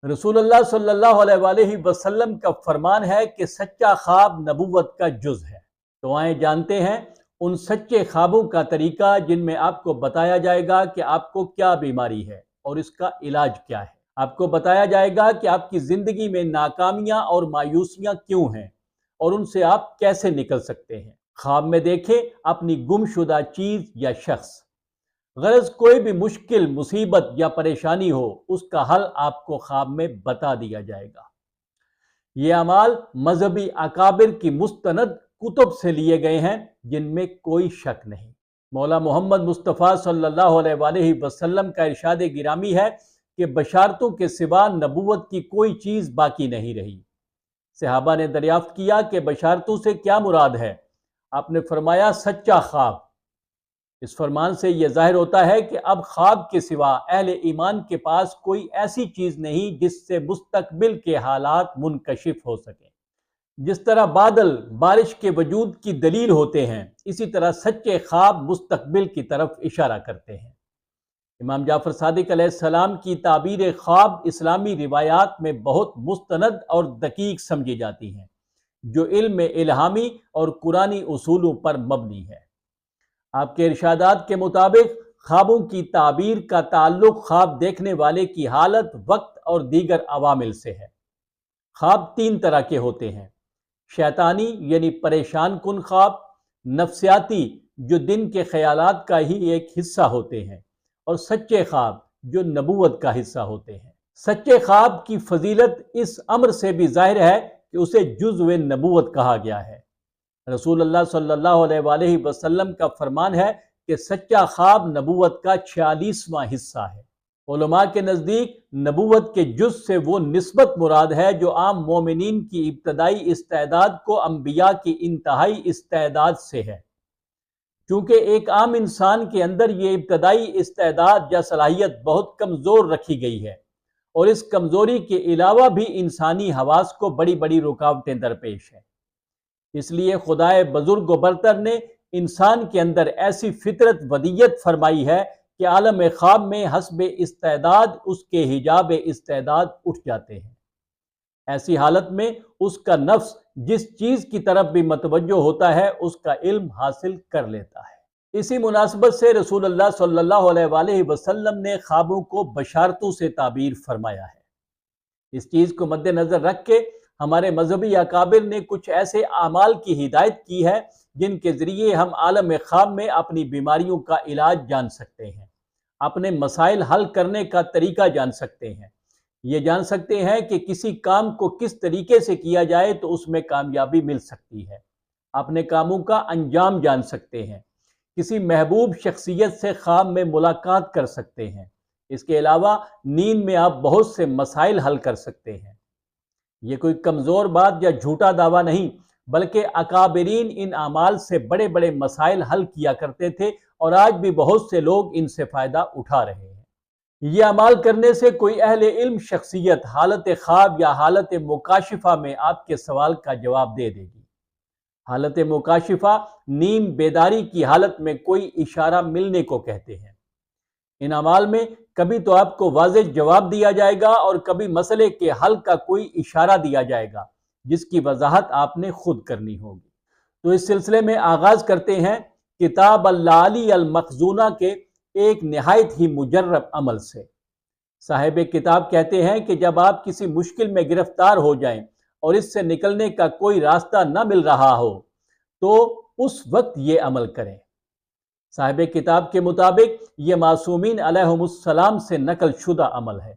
رسول اللہ صلی اللہ علیہ وآلہ وسلم کا فرمان ہے کہ سچا خواب نبوت کا جز ہے۔ تو آئیں جانتے ہیں ان سچے خوابوں کا طریقہ جن میں آپ کو بتایا جائے گا کہ آپ کو کیا بیماری ہے اور اس کا علاج کیا ہے۔ آپ کو بتایا جائے گا کہ آپ کی زندگی میں ناکامیاں اور مایوسیاں کیوں ہیں اور ان سے آپ کیسے نکل سکتے ہیں۔ خواب میں دیکھیں اپنی گم شدہ چیز یا شخص۔ غرض کوئی بھی مشکل، مصیبت یا پریشانی ہو، اس کا حل آپ کو خواب میں بتا دیا جائے گا۔ یہ اعمال مذہبی اکابر کی مستند کتب سے لیے گئے ہیں جن میں کوئی شک نہیں۔ مولا محمد مصطفیٰ صلی اللہ علیہ وآلہ وسلم کا ارشاد گرامی ہے کہ بشارتوں کے سوا نبوت کی کوئی چیز باقی نہیں رہی۔ صحابہ نے دریافت کیا کہ بشارتوں سے کیا مراد ہے؟ آپ نے فرمایا سچا خواب۔ اس فرمان سے یہ ظاہر ہوتا ہے کہ اب خواب کے سوا اہل ایمان کے پاس کوئی ایسی چیز نہیں جس سے مستقبل کے حالات منکشف ہو سکیں۔ جس طرح بادل بارش کے وجود کی دلیل ہوتے ہیں، اسی طرح سچے خواب مستقبل کی طرف اشارہ کرتے ہیں۔ امام جعفر صادق علیہ السلام کی تعبیر خواب اسلامی روایات میں بہت مستند اور دقیق سمجھی جاتی ہیں، جو علم الہامی اور قرآنی اصولوں پر مبنی ہے۔ آپ کے ارشادات کے مطابق خوابوں کی تعبیر کا تعلق خواب دیکھنے والے کی حالت، وقت اور دیگر عوامل سے ہے۔ خواب تین طرح کے ہوتے ہیں: شیطانی یعنی پریشان کن خواب، نفسیاتی جو دن کے خیالات کا ہی ایک حصہ ہوتے ہیں، اور سچے خواب جو نبوت کا حصہ ہوتے ہیں۔ سچے خواب کی فضیلت اس امر سے بھی ظاہر ہے کہ اسے جزو نبوت کہا گیا ہے۔ رسول اللہ صلی اللہ علیہ وآلہ وسلم کا فرمان ہے کہ سچا خواب نبوت کا 46واں حصہ ہے۔ علماء کے نزدیک نبوت کے جز سے وہ نسبت مراد ہے جو عام مومنین کی ابتدائی استعداد کو انبیاء کی انتہائی استعداد سے ہے۔ چونکہ ایک عام انسان کے اندر یہ ابتدائی استعداد یا صلاحیت بہت کمزور رکھی گئی ہے، اور اس کمزوری کے علاوہ بھی انسانی حواس کو بڑی بڑی رکاوٹیں درپیش ہیں۔ اس لیے خدائے بزرگ و برتر نے انسان کے اندر ایسی فطرت ودیت فرمائی ہے کہ عالم خواب میں حسب استعداد اس کے حجاب استعداد اٹھ جاتے ہیں۔ ایسی حالت میں اس کا نفس جس چیز کی طرف بھی متوجہ ہوتا ہے اس کا علم حاصل کر لیتا ہے۔ اسی مناسبت سے رسول اللہ صلی اللہ علیہ وآلہ وسلم نے خوابوں کو بشارتوں سے تعبیر فرمایا ہے۔ اس چیز کو مد نظر رکھ کے ہمارے مذہبی اکابر نے کچھ ایسے اعمال کی ہدایت کی ہے جن کے ذریعے ہم عالم خواب میں اپنی بیماریوں کا علاج جان سکتے ہیں، اپنے مسائل حل کرنے کا طریقہ جان سکتے ہیں، یہ جان سکتے ہیں کہ کسی کام کو کس طریقے سے کیا جائے تو اس میں کامیابی مل سکتی ہے، اپنے کاموں کا انجام جان سکتے ہیں، کسی محبوب شخصیت سے خواب میں ملاقات کر سکتے ہیں۔ اس کے علاوہ نیند میں آپ بہت سے مسائل حل کر سکتے ہیں۔ یہ کوئی کمزور بات یا جھوٹا دعویٰ نہیں، بلکہ اکابرین ان اعمال سے بڑے بڑے مسائل حل کیا کرتے تھے، اور آج بھی بہت سے لوگ ان سے فائدہ اٹھا رہے ہیں۔ یہ اعمال کرنے سے کوئی اہل علم شخصیت حالت خواب یا حالت مکاشفہ میں آپ کے سوال کا جواب دے دے گی۔ حالت مکاشفہ نیم بیداری کی حالت میں کوئی اشارہ ملنے کو کہتے ہیں۔ ان اعمال میں کبھی تو آپ کو واضح جواب دیا جائے گا اور کبھی مسئلے کے حل کا کوئی اشارہ دیا جائے گا جس کی وضاحت آپ نے خود کرنی ہوگی۔ تو اس سلسلے میں آغاز کرتے ہیں کتاب اللآلی المخزونہ کے ایک نہایت ہی مجرب عمل سے۔ صاحب کتاب کہتے ہیں کہ جب آپ کسی مشکل میں گرفتار ہو جائیں اور اس سے نکلنے کا کوئی راستہ نہ مل رہا ہو تو اس وقت یہ عمل کریں۔ صاحب کتاب کے مطابق یہ معصومین علیہم السلام سے نقل شدہ عمل ہے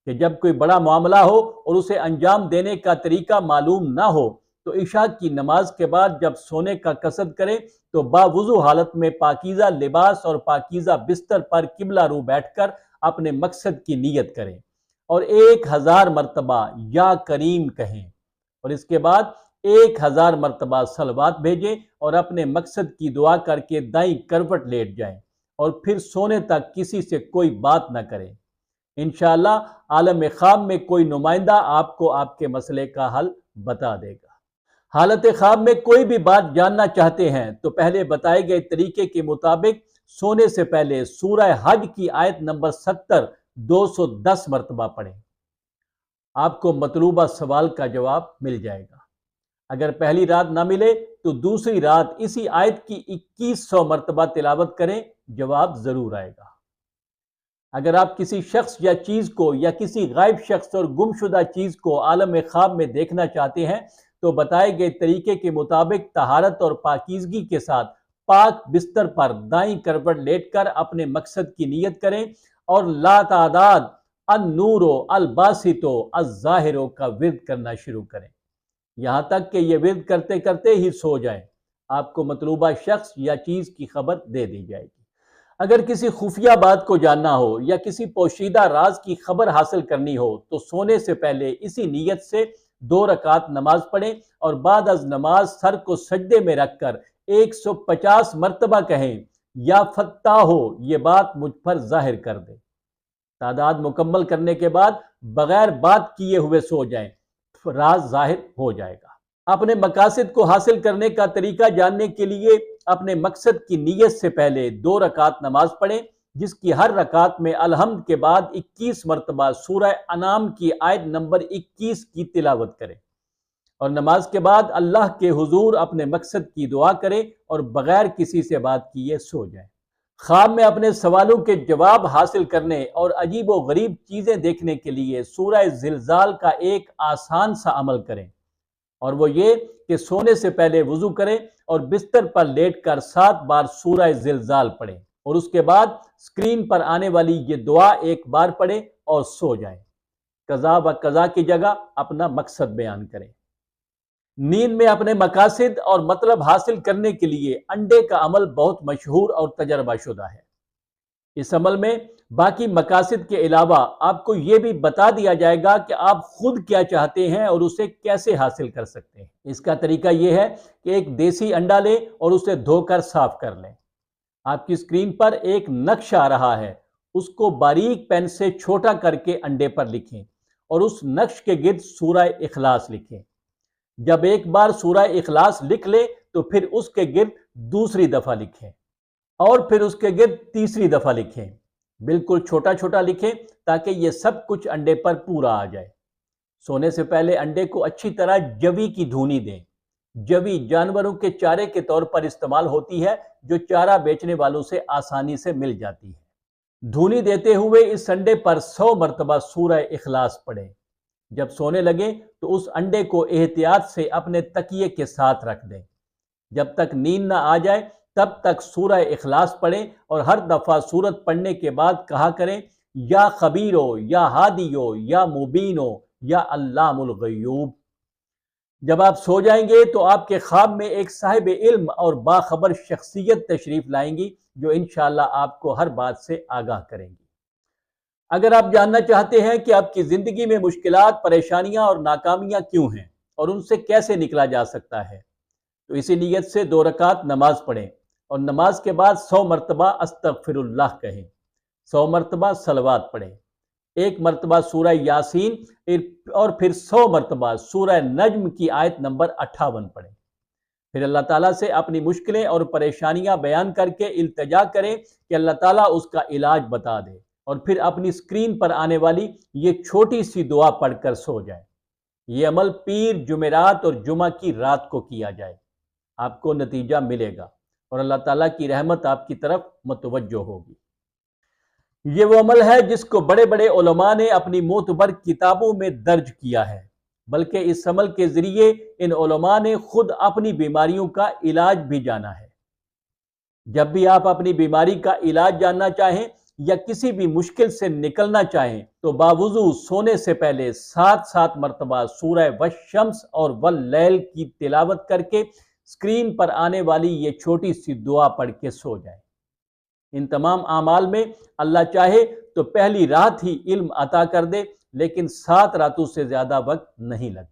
کہ جب کوئی بڑا معاملہ ہو اور اسے انجام دینے کا طریقہ معلوم نہ ہو تو عشاء کی نماز کے بعد جب سونے کا قصد کریں تو باوضو حالت میں پاکیزہ لباس اور پاکیزہ بستر پر قبلہ رو بیٹھ کر اپنے مقصد کی نیت کریں اور 1000 مرتبہ یا کریم کہیں، اور اس کے بعد 1000 مرتبہ صلوات بھیجیں اور اپنے مقصد کی دعا کر کے دائیں کروٹ لیٹ جائیں اور پھر سونے تک کسی سے کوئی بات نہ کریں۔ انشاءاللہ عالم خواب میں کوئی نمائندہ آپ کو آپ کے مسئلے کا حل بتا دے گا۔ حالت خواب میں کوئی بھی بات جاننا چاہتے ہیں تو پہلے بتائے گئے طریقے کے مطابق سونے سے پہلے سورہ حج کی آیت نمبر 70 210 مرتبہ پڑھیں۔ آپ کو مطلوبہ سوال کا جواب مل جائے گا۔ اگر پہلی رات نہ ملے تو دوسری رات اسی آیت کی 2100 مرتبہ تلاوت کریں، جواب ضرور آئے گا۔ اگر آپ کسی شخص یا چیز کو یا کسی غائب شخص اور گمشدہ چیز کو عالم خواب میں دیکھنا چاہتے ہیں تو بتائے گئے طریقے کے مطابق طہارت اور پاکیزگی کے ساتھ پاک بستر پر دائیں کروٹ لیٹ کر اپنے مقصد کی نیت کریں اور لا تعداد النورو الباسطو الظاہرو کا ورد کرنا شروع کریں، یہاں تک کہ یہ ورد کرتے کرتے ہی سو جائیں۔ آپ کو مطلوبہ شخص یا چیز کی خبر دے دی جائے گی۔ اگر کسی خفیہ بات کو جاننا ہو یا کسی پوشیدہ راز کی خبر حاصل کرنی ہو تو سونے سے پہلے اسی نیت سے 2 رکعت نماز پڑھیں اور بعد از نماز سر کو سجدے میں رکھ کر 150 مرتبہ کہیں یا فتاحو یہ بات مجھ پر ظاہر کر دے۔ تعداد مکمل کرنے کے بعد بغیر بات کیے ہوئے سو جائیں، راز ظاہر ہو جائے گا۔ اپنے مقاصد کو حاصل کرنے کا طریقہ جاننے کے لیے اپنے مقصد کی نیت سے پہلے 2 رکعت نماز پڑھیں، جس کی ہر رکعت میں الحمد کے بعد 21 مرتبہ سورہ انعام کی آیت نمبر 21 کی تلاوت کریں اور نماز کے بعد اللہ کے حضور اپنے مقصد کی دعا کریں اور بغیر کسی سے بات کیے سو جائیں۔ خواب میں اپنے سوالوں کے جواب حاصل کرنے اور عجیب و غریب چیزیں دیکھنے کے لیے سورہ زلزال کا ایک آسان سا عمل کریں، اور وہ یہ کہ سونے سے پہلے وضو کریں اور بستر پر لیٹ کر 7 بار سورہ زلزال پڑھیں اور اس کے بعد اسکرین پر آنے والی یہ دعا ایک بار پڑھیں اور سو جائیں۔ قضا و قضا کی جگہ اپنا مقصد بیان کریں۔ نیند میں اپنے مقاصد اور مطلب حاصل کرنے کے لیے انڈے کا عمل بہت مشہور اور تجربہ شدہ ہے۔ اس عمل میں باقی مقاصد کے علاوہ آپ کو یہ بھی بتا دیا جائے گا کہ آپ خود کیا چاہتے ہیں اور اسے کیسے حاصل کر سکتے ہیں۔ اس کا طریقہ یہ ہے کہ ایک دیسی انڈا لیں اور اسے دھو کر صاف کر لیں۔ آپ کی اسکرین پر ایک نقش آ رہا ہے، اس کو باریک پین سے چھوٹا کر کے انڈے پر لکھیں اور اس نقش کے گرد سورہ اخلاص لکھیں۔ جب ایک بار سورہ اخلاص لکھ لیں تو پھر اس کے گرد دوسری دفعہ لکھیں اور پھر اس کے گرد تیسری دفعہ لکھیں۔ بالکل چھوٹا چھوٹا لکھیں تاکہ یہ سب کچھ انڈے پر پورا آ جائے۔ سونے سے پہلے انڈے کو اچھی طرح جوی کی دھونی دیں۔ جوی جانوروں کے چارے کے طور پر استعمال ہوتی ہے جو چارہ بیچنے والوں سے آسانی سے مل جاتی ہے۔ دھونی دیتے ہوئے اس انڈے پر 100 مرتبہ سورہ اخلاص پڑھیں۔ جب سونے لگیں تو اس انڈے کو احتیاط سے اپنے تکیے کے ساتھ رکھ دیں۔ جب تک نیند نہ آ جائے تب تک سورہ اخلاص پڑھیں اور ہر دفعہ سورت پڑھنے کے بعد کہا کریں یا خبیرو یا ہادیو یا مبینو یا علام الغیوب۔ جب آپ سو جائیں گے تو آپ کے خواب میں ایک صاحب علم اور باخبر شخصیت تشریف لائیں گی جو انشاءاللہ آپ کو ہر بات سے آگاہ کریں گی۔ اگر آپ جاننا چاہتے ہیں کہ آپ کی زندگی میں مشکلات، پریشانیاں اور ناکامیاں کیوں ہیں اور ان سے کیسے نکلا جا سکتا ہے تو اسی نیت سے 2 رکعت نماز پڑھیں اور نماز کے بعد 100 مرتبہ استغفر اللہ کہیں، 100 مرتبہ صلوات پڑھیں، 1 مرتبہ سورہ یاسین اور پھر 100 مرتبہ سورہ نجم کی آیت نمبر 58 پڑھیں۔ پھر اللہ تعالیٰ سے اپنی مشکلیں اور پریشانیاں بیان کر کے التجا کریں کہ اللہ تعالیٰ اس کا علاج بتا دے اور پھر اپنی اسکرین پر آنے والی یہ چھوٹی سی دعا پڑھ کر سو جائیں۔ یہ عمل پیر، جمعرات اور جمعہ کی رات کو کیا جائے، آپ کو نتیجہ ملے گا اور اللہ تعالیٰ کی رحمت آپ کی طرف متوجہ ہوگی۔ یہ وہ عمل ہے جس کو بڑے بڑے علماء نے اپنی معتبر کتابوں میں درج کیا ہے، بلکہ اس عمل کے ذریعے ان علماء نے خود اپنی بیماریوں کا علاج بھی جانا ہے۔ جب بھی آپ اپنی بیماری کا علاج جاننا چاہیں یا کسی بھی مشکل سے نکلنا چاہیں تو باوضو سونے سے پہلے 7 مرتبہ سورہ والشمس اور واللیل کی تلاوت کر کے اسکرین پر آنے والی یہ چھوٹی سی دعا پڑھ کے سو جائیں۔ ان تمام اعمال میں اللہ چاہے تو پہلی رات ہی علم عطا کر دے، لیکن 7 راتوں سے زیادہ وقت نہیں لگتا۔